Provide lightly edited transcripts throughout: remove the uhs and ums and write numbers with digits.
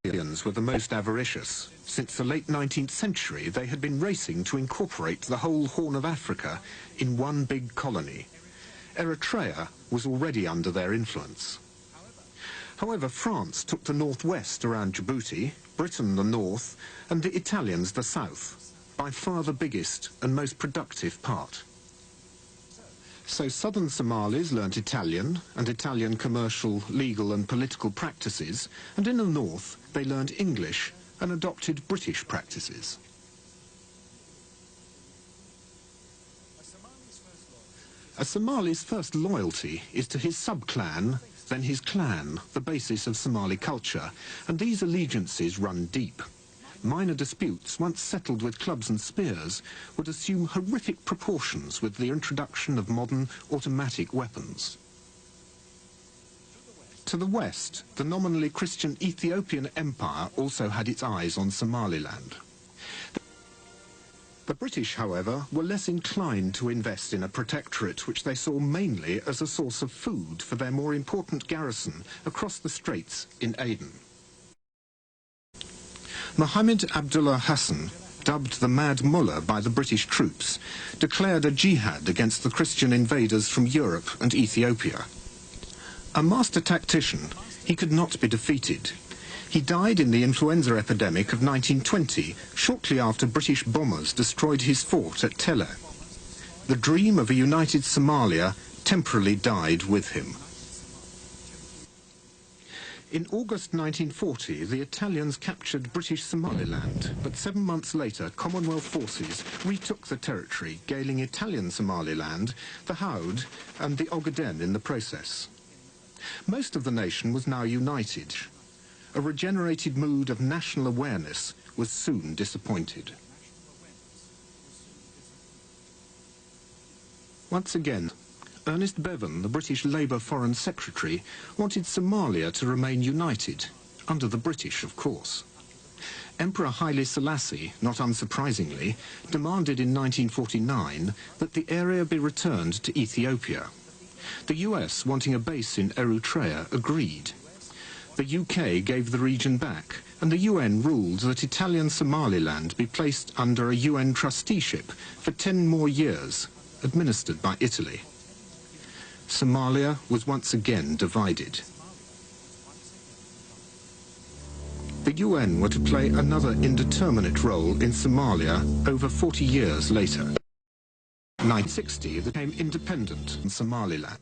Italians were the most avaricious. Since the late 19th century, they had been racing to incorporate the whole Horn of Africa in one big colony. Eritrea was already under their influence. However, France took the northwest around Djibouti, Britain the north, and the Italians the south, by far the biggest and most productive part. So southern Somalis learnt Italian and Italian commercial, legal and political practices, and in the north they learnt English and adopted British practices. A Somali's first loyalty is to his sub-clan, then his clan, the basis of Somali culture, and these allegiances run deep. Minor disputes, once settled with clubs and spears, would assume horrific proportions with the introduction of modern automatic weapons. To the west, the nominally Christian Ethiopian Empire also had its eyes on Somaliland. The British, however, were less inclined to invest in a protectorate which they saw mainly as a source of food for their more important garrison across the straits in Aden. Mohammed Abdullah Hassan, dubbed the Mad Mullah by the British troops, declared a jihad against the Christian invaders from Europe and Ethiopia. A master tactician, he could not be defeated. He died in the influenza epidemic of 1920, shortly after British bombers destroyed his fort at Telle. The dream of a united Somalia temporarily died with him. In August 1940, the Italians captured British Somaliland, but 7 months later, Commonwealth forces retook the territory, gaining Italian Somaliland, the Haud, and the Ogaden in the process. Most of the nation was now united. A regenerated mood of national awareness was soon disappointed. Once again, Ernest Bevin, the British Labour Foreign Secretary, wanted Somalia to remain united, under the British, of course. Emperor Haile Selassie, not unsurprisingly, demanded in 1949 that the area be returned to Ethiopia. The US, wanting a base in Eritrea, agreed. The UK gave the region back, and the UN ruled that Italian Somaliland be placed under a UN trusteeship for 10 more years, administered by Italy. Somalia was once again divided. The UN were to play another indeterminate role in Somalia over 40 years later. In 1960, they became independent in Somaliland.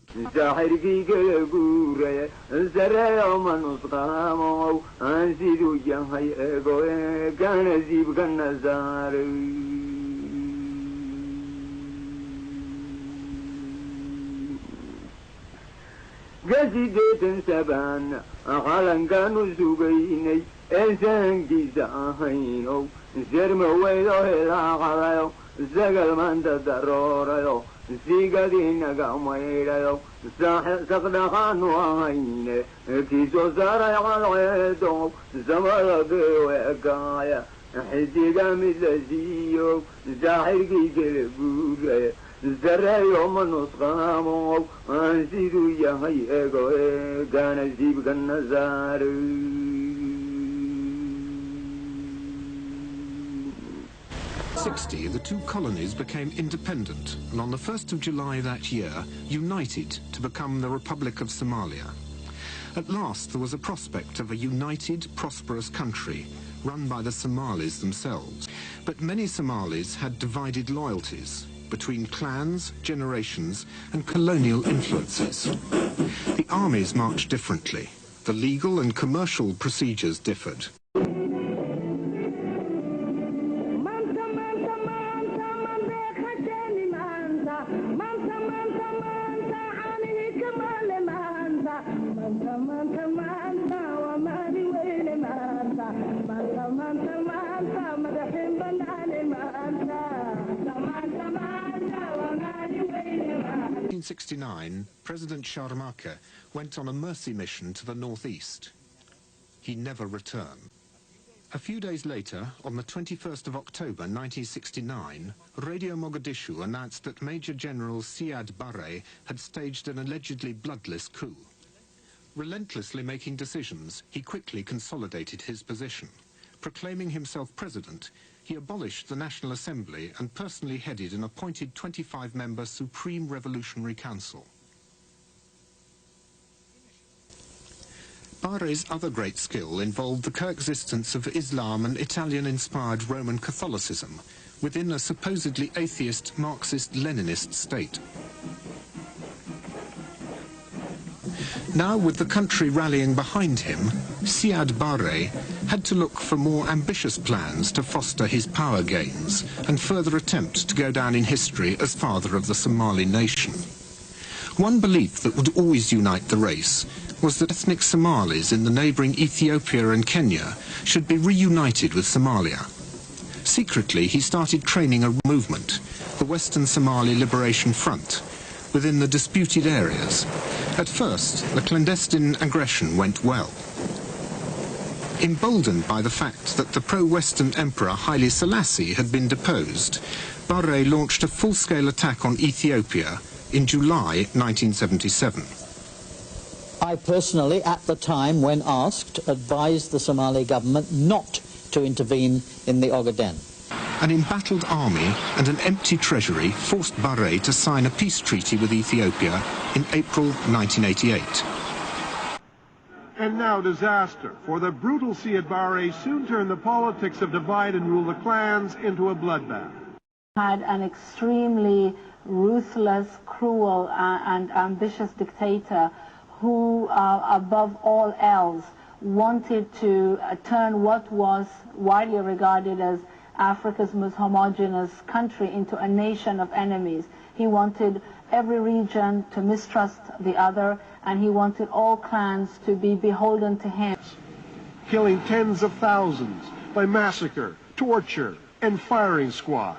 Gazidetan saban aqalanganu sugaynay esangiisa ahayno zerma weydo helaqalayo zagal manda daroorayo sigadinaga maydhayo saqdhaqaanu ahayne kiiso saaray qalceedo zamada geweekaaya xidiga mid la siiyo saaxirkii kala guuraya زرعوا من نسقامو أنسيدو يهي إيغو كان زيب كالنزار. The two colonies became independent, and on the 1st of July that year, united to become the Republic of Somalia. At last, there was a prospect of a united, prosperous country, run by the Somalis themselves. But many Somalis had divided loyalties between clans, generations, and colonial influences. The armies marched differently. The legal and commercial procedures differed. In 1969, President Sharmaka went on a mercy mission to the northeast. He never returned. A few days later, on the 21st of October 1969, Radio Mogadishu announced that Major General Siad Barre had staged an allegedly bloodless coup. Relentlessly making decisions, he quickly consolidated his position. Proclaiming himself president, he abolished the National Assembly and personally headed an appointed 25-member Supreme Revolutionary Council. Bare's other great skill involved the coexistence of Islam and Italian-inspired Roman Catholicism within a supposedly atheist Marxist-Leninist state. Now, with the country rallying behind him, Siad Barre had to look for more ambitious plans to foster his power gains and further attempt to go down in history as father of the Somali nation. One belief that would always unite the race was that ethnic Somalis in the neighbouring Ethiopia and Kenya should be reunited with Somalia. Secretly, he started training a movement, the Western Somali Liberation Front, within the disputed areas. At first, the clandestine aggression went well. Emboldened by the fact that the pro-Western Emperor Haile Selassie had been deposed, Barre launched a full-scale attack on Ethiopia in July 1977. I personally, at the time when asked, advised the Somali government not to intervene in the Ogaden. An embattled army and an empty treasury forced Barre to sign a peace treaty with Ethiopia in April 1988. And now disaster, for the brutal Siad Barre soon turned the politics of divide and rule the clans into a bloodbath. Had an extremely ruthless, cruel and ambitious dictator who, above all else, wanted to turn what was widely regarded as Africa's most homogeneous country into a nation of enemies. He wanted every region to mistrust the other, and he wanted all clans to be beholden to him. Killing tens of thousands by massacre, torture, and firing squad.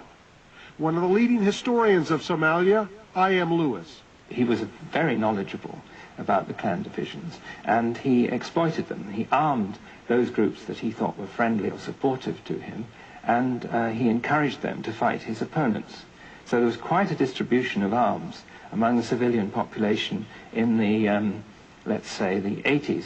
One of the leading historians of Somalia, I.M. Lewis. He was very knowledgeable about the clan divisions, and he exploited them. He armed those groups that he thought were friendly or supportive to him, and he encouraged them to fight his opponents. So there was quite a distribution of arms among the civilian population in the, let's say, the 80s,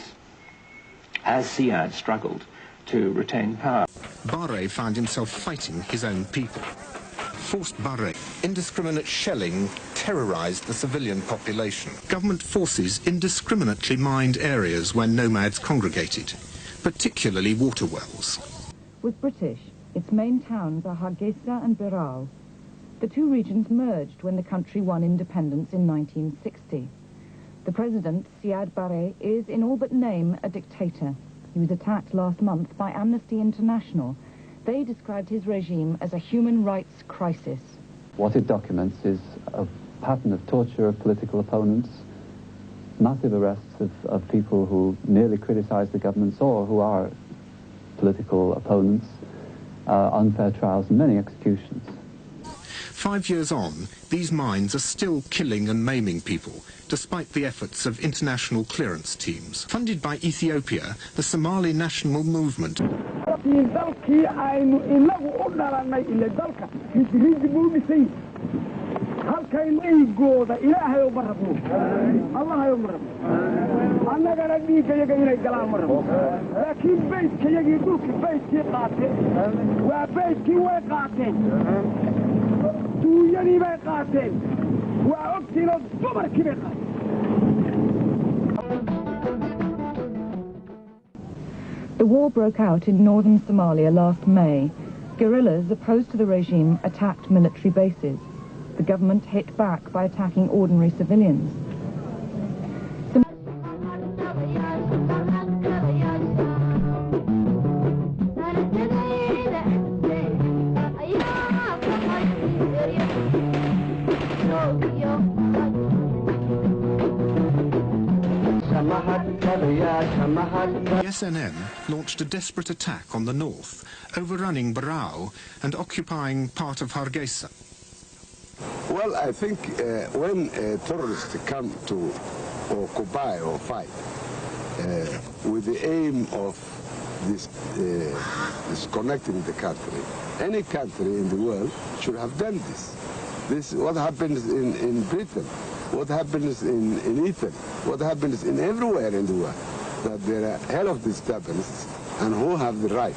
as Siad struggled to retain power. Barre found himself fighting his own people. Forced Barre, indiscriminate shelling terrorized the civilian population. Government forces indiscriminately mined areas where nomads congregated, particularly water wells. With British, its main towns are Hargeisa and Beral. The two regions merged when the country won independence in 1960. The president, Siad Barre, is in all but name a dictator. He was attacked last month by Amnesty International. They described his regime as a human rights crisis. What it documents is a pattern of torture of political opponents, massive arrests of people who merely criticize the governments or who are political opponents, unfair trials, and many executions. 5 years on, these mines are still killing and maiming people, despite the efforts of international clearance teams. Funded by Ethiopia, the Somali National Movement The war broke out in northern Somalia last May. Guerrillas opposed to the regime attacked military bases. The government hit back by attacking ordinary civilians. The SNM launched a desperate attack on the north, overrunning Barao and occupying part of Hargeisa. Well, I think when terrorists come to occupy or fight with the aim of disconnecting the country, any country in the world should have done this. This is what happens in Britain, what happens in Italy. what happens in everywhere in the world, that there are hell of disturbance, and who have the right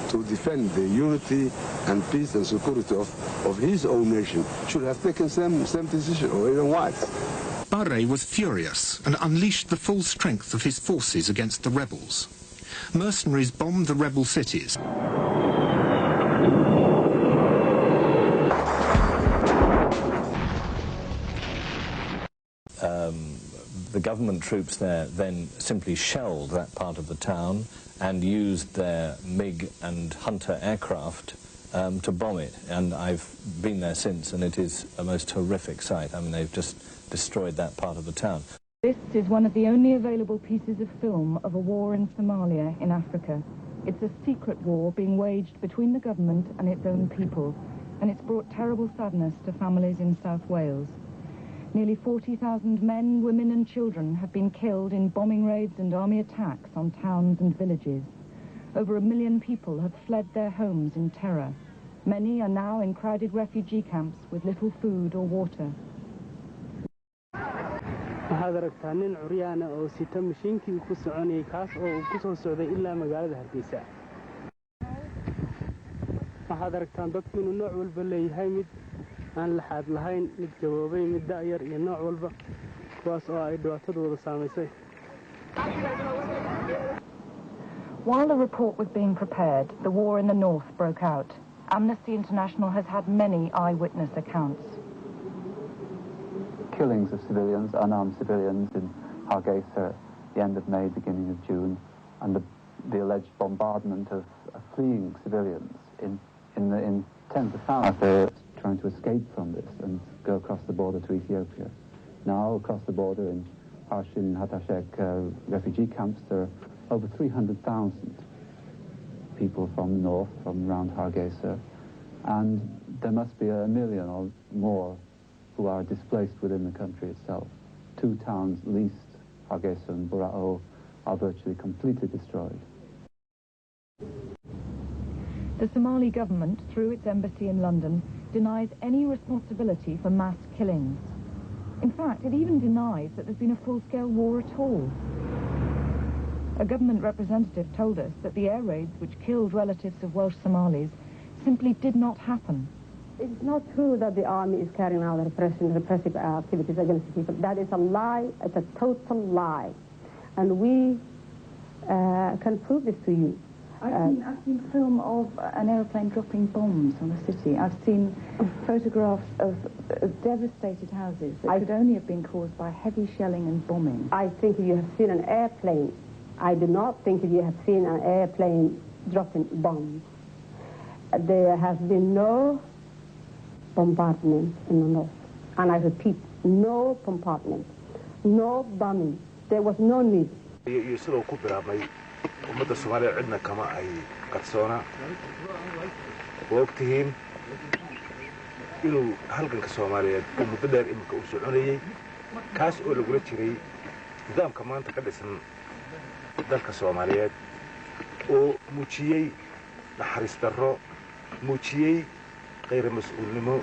to defend the unity and peace and security of his own nation should have taken same decision, or even worse. Barre was furious and unleashed the full strength of his forces against the rebels. Mercenaries bombed the rebel cities. The government troops there then simply shelled that part of the town and used their MiG and Hunter aircraft to bomb it. And I've been there since, and it is a most horrific sight. I mean, they've just destroyed that part of the town. This is one of the only available pieces of film of a war in Somalia in Africa. It's a secret war being waged between the government and its own people, and it's brought terrible sadness to families in South Wales. Nearly 40,000 men, women and children have been killed in bombing raids and army attacks on towns and villages. Over 1 million people have fled their homes in terror. Many are now in crowded refugee camps with little food or water. waxaad aragtaa nin curyaana oo sita mashiinkii ku soconayay kaas oo uu ku soo socday ilaa magaalada Hargeysa. waxaad aragtaa dadku inuu nooc walba leeyahay, mid aan laxaad lahayn, mid gaboobay, mid da'yar iyo nooc walba, kuwaas oo ay dhibaatadooda saamaysay. While the report was being prepared, the war in the north broke out. Amnesty International has had many eyewitness accounts. Killings of civilians, unarmed civilians in Hargeisa at the end of May, beginning of June, and the alleged bombardment of fleeing civilians in tens of thousands. They're trying to escape from this and go across the border to Ethiopia. Now, across the border in Arshin, Hatashek refugee camps, there are over 300,000 people from the north, from around Hargeisa, and there must be 1 million or more who are displaced within the country itself. 2 towns, least Hargeisa and Burao, are virtually completely destroyed. The Somali government, through its embassy in London, denies any responsibility for mass killings. In fact, it even denies that there's been a full-scale war at all. A government representative told us that the air raids which killed relatives of Welsh Somalis simply did not happen. It's not true that the army is carrying out repressive activities against people. That is a lie. It's a total lie. And we can prove this to you. I've seen film of an aeroplane dropping bombs on a city. I've seen photographs of devastated houses that could only have been caused by heavy shelling and bombing. I think if you have seen an airplane, I do not think if you have seen an airplane dropping bombs. There has been no bombardment in the north. And I repeat, no bombardment, no bombing. There was no need. ummadda Soomaaliya cidna kama ay qarsoona waqtigiin inuu halganka Soomaaliyeed uu muddo dheer imika u soconayay kaas oo lagu jiray nidaamka maanta ka dhisan dalka Soomaaliyeed oo muujiyay naxariis darro, muujiyay qeyr mas'uulnimo,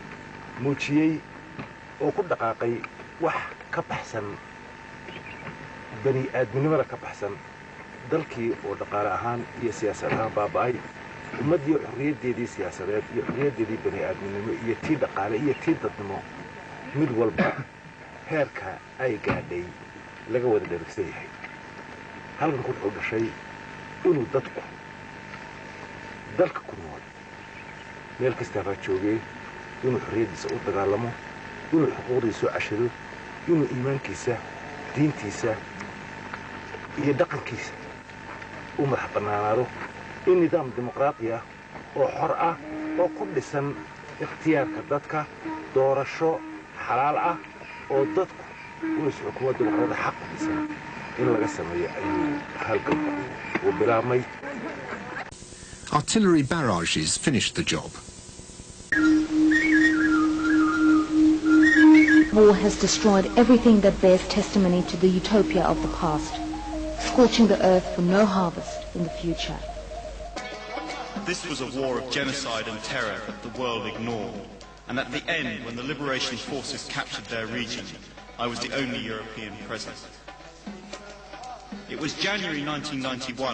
muujiyay oo ku dhaqaaqay wax ka baxsan bani aadminimada ka baxsan dalkii oo dhaqaale ahaan iyo siyaasad ahaan baaba'ay ummadii xorriyaddeedii siyaasadeed iyo xorriyaddeedii bani aadminimo iyo tii dhaqaale iyo tii dadnimo mid walba heerka ay gaadhay laga wada dheregsan yahay halkan ku dhashay inuu dadku dalka ku nool meel kasta baa joogay inuu xorriyaddiisa u dagaalamo inuu xuquuqdiisa u cashado inuu iimaankiisa diintiisa iyo dhaqankiisa u madax bannaanaado in nidaam dimuqraadi ah oo xor ah oo ku dhisan ikhtiyaarka dadka doorasho xalaal ah oo dadku u xukuumad dimuqraadi xaq u dhisan in laga sameeyo ayuu halkan u bilaabmay. Artillery barrages finished the job. War has destroyed everything that bears testimony to the utopia of the past, scorching the earth for no harvest in the future. This was a war of genocide and terror that the world ignored, and at the end, when the liberation forces captured their region, I was the only European present. It was January 1991